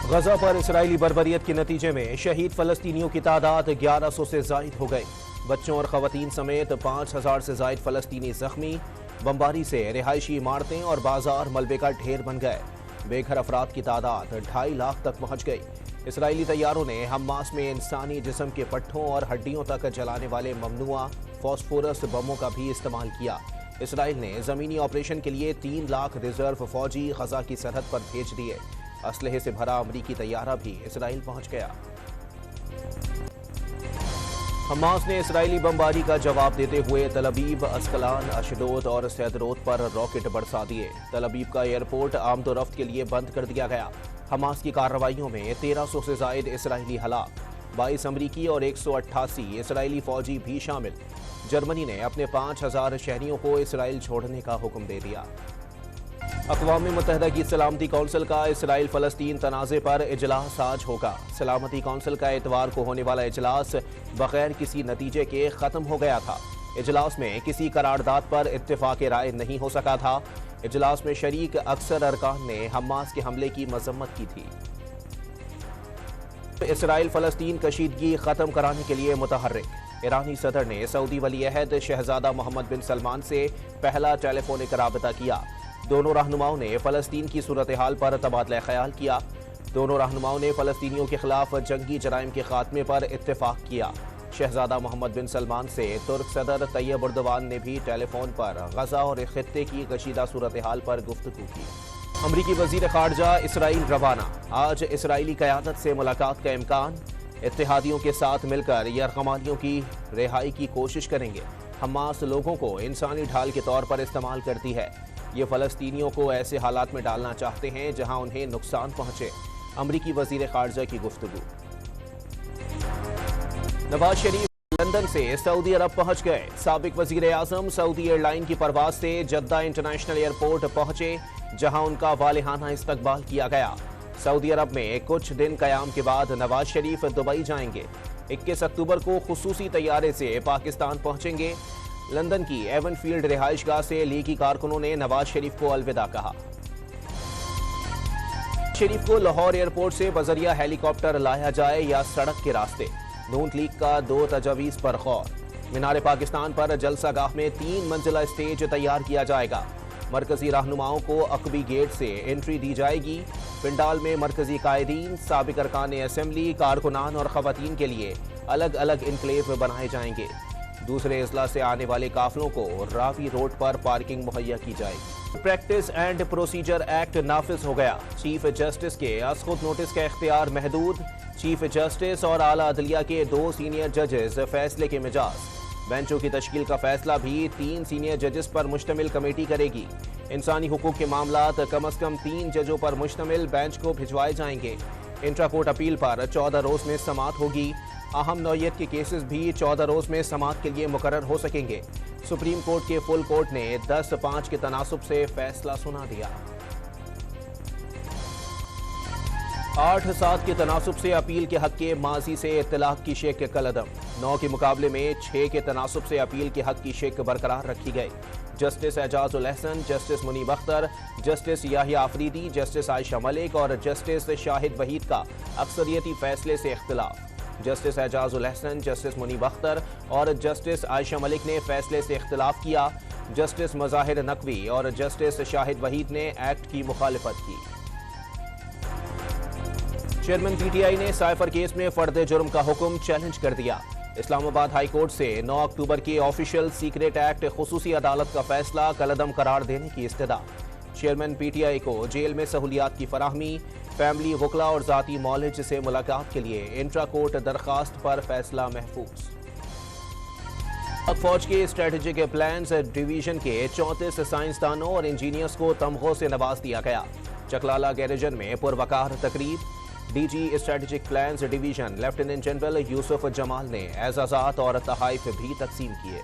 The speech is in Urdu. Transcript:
غزہ پر اسرائیلی بربریت کے نتیجے میں شہید فلسطینیوں کی تعداد 1100 سے زائد ہو گئی۔ بچوں اور خواتین سمیت 5000 سے زائد فلسطینی زخمی۔ بمباری سے رہائشی عمارتیں اور بازار ملبے کا ڈھیر بن گئے۔ بے گھر افراد کی تعداد 2.5 لاکھ تک پہنچ گئی۔ اسرائیلی طیاروں نے حماس میں انسانی جسم کے پٹھوں اور ہڈیوں تک جلانے والے ممنوعہ فاسفورس بموں کا بھی استعمال کیا۔ اسرائیل نے زمینی آپریشن کے لیے 3 لاکھ ریزرو فوجی غزہ کی سرحد پر بھیج دیے۔ اسلحے سے بھرا امریکی طیارہ بھی اسرائیل پہنچ گیا۔ حماس نے اسرائیلی بمباری کا جواب دیتے ہوئے تل ابیب، اسکلان، اشڈود اور سیدروت پر راکٹ برسا دیے۔ تل ابیب کا ایئرپورٹ آمد و رفت کے لیے بند کر دیا گیا۔ حماس کی کارروائیوں میں 1300 سے زائد اسرائیلی ہلاک، 22 امریکی اور 188 اسرائیلی فوجی بھی شامل۔ جرمنی نے اپنے 5000 شہریوں کو اسرائیل چھوڑنے کا حکم دے دیا۔ اقوام متحدہ کی سلامتی کونسل کا اسرائیل فلسطین تنازع پر اجلاس آج ہوگا۔ سلامتی کونسل کا اتوار کو ہونے والا اجلاس بغیر کسی نتیجے کے ختم ہو گیا تھا۔ اجلاس میں کسی قرارداد پر اتفاق رائے نہیں ہو سکا تھا۔ اجلاس میں شریک اکثر ارکان نے حماس کے حملے کی مذمت کی تھی۔ اسرائیل فلسطین کشیدگی ختم کرانے کے لیے متحرک۔ ایرانی صدر نے سعودی ولی عہد شہزادہ محمد بن سلمان سے پہلا ٹیلی فونک رابطہ کیا۔ دونوں رہنماؤں نے فلسطین کی صورتحال پر تبادلہ خیال کیا۔ دونوں رہنماؤں نے فلسطینیوں کے خلاف جنگی جرائم کے خاتمے پر اتفاق کیا۔ شہزادہ محمد بن سلمان سے ترک صدر طیب اردوان نے بھی ٹیلی فون پر غزہ اور خطے کی کشیدہ صورتحال پر گفتگو کی۔ امریکی وزیر خارجہ اسرائیل روانہ۔ آج اسرائیلی قیادت سے ملاقات کا امکان۔ اتحادیوں کے ساتھ مل کر یرغمالیوں کی رہائی کی کوشش کریں گے۔ حماس لوگوں کو انسانی ڈھال کے طور پر استعمال کرتی ہے۔ یہ فلسطینیوں کو ایسے حالات میں ڈالنا چاہتے ہیں جہاں انہیں نقصان پہنچے۔ امریکی وزیر خارجہ کی گفتگو۔ نواز شریف لندن سے سعودی عرب پہنچ گئے۔ سابق وزیر اعظم سعودی ایئر لائن کی پرواز سے جدہ انٹرنیشنل ایئرپورٹ پہنچے، جہاں ان کا والہانہ استقبال کیا گیا۔ سعودی عرب میں کچھ دن قیام کے بعد نواز شریف دبئی جائیں گے۔ 21 اکتوبر کو خصوصی طیارے سے پاکستان پہنچیں گے۔ لندن کی ایون فیلڈ رہائش گاہ سے لیگی کارکنوں نے نواز شریف کو الوداع کہا۔ شریف کو لاہور ایئرپورٹ سے بذریعہ ہیلی کاپٹر لایا جائے یا سڑک کے راستے، نون لیگ کا 2 تجاویز پر غور۔ مینار پاکستان پر جلسہ گاہ میں 3 منزلہ اسٹیج تیار کیا جائے گا۔ مرکزی رہنماؤں کو عقبی گیٹ سے انٹری دی جائے گی۔ پنڈال میں مرکزی قائدین، سابق ارکان اسمبلی، کارکنان اور خواتین کے لیے الگ الگ انکلیو بنائے جائیں گے۔ دوسرے اضلاع سے آنے والے قافلوں کو راوی روڈ پر پارکنگ مہیا کی جائے گی۔ پریکٹس اینڈ پروسیجر ایکٹ نافذ ہو گیا۔ چیف جسٹس کے از خود نوٹس کا اختیار محدود۔ چیف جسٹس اور اعلیٰ عدلیہ کے 2 سینئر ججز فیصلے کے مجاز۔ بینچوں کی تشکیل کا فیصلہ بھی 3 سینئر ججز پر مشتمل کمیٹی کرے گی۔ انسانی حقوق کے معاملات کم از کم 3 ججوں پر مشتمل بینچ کو بھجوائے جائیں گے۔ انٹرا کورٹ اپیل پر 14 روز میں سماعت ہوگی۔ اہم نوعیت کے کیسز بھی 14 روز میں سماعت کے لیے مقرر ہو سکیں گے۔ سپریم کورٹ کے فل کورٹ نے 10-5 کے تناسب سے فیصلہ سنا دیا۔ 8-7 کے تناسب سے اپیل کے حق کے ماضی سے اطلاق کی شک کالعدم۔ 9 کے مقابلے میں 6 کے تناسب سے اپیل کے حق کی شک برقرار رکھی گئی۔ جسٹس اعجاز الاحسن، جسٹس منیب اختر، جسٹس یاحییٰ آفریدی، جسٹس عائشہ ملک اور جسٹس شاہد وحید کا اکثریتی فیصلے سے اختلاف۔ جسٹس اعجاز الاحسن، جسٹس منیب اختر اور جسٹس عائشہ ملک نے فیصلے سے اختلاف کیا۔ جسٹس مظاہر نقوی اور جسٹس شاہد وحید نے ایکٹ کی مخالفت کی۔ چیئرمین پی ٹی آئی نے سائفر کیس میں فرد جرم کا حکم چیلنج کر دیا۔ اسلام آباد ہائی کورٹ سے 9 اکتوبر کے آفیشل سیکریٹ ایکٹ خصوصی عدالت کا فیصلہ کالعدم قرار دینے کی استدعا۔ چیئرمین پی ٹی آئی کو جیل میں سہولیات کی فراہمی، فیملی، وکلاء اور ذاتی معالج سے ملاقات کے لیے انٹرا کورٹ درخواست پر فیصلہ محفوظ۔ فوج کے اسٹریٹجک پلانز ڈویژن کے 34 سائنسدانوں اور انجینئرز کو تمغوں سے نواز دیا گیا۔ چکلالہ گیریجن میں پروقار تقریب۔ D G strategic plans division lieutenant general Yusuf Jamal نے اعزازات اور تحائف بھی تقسیم کیے۔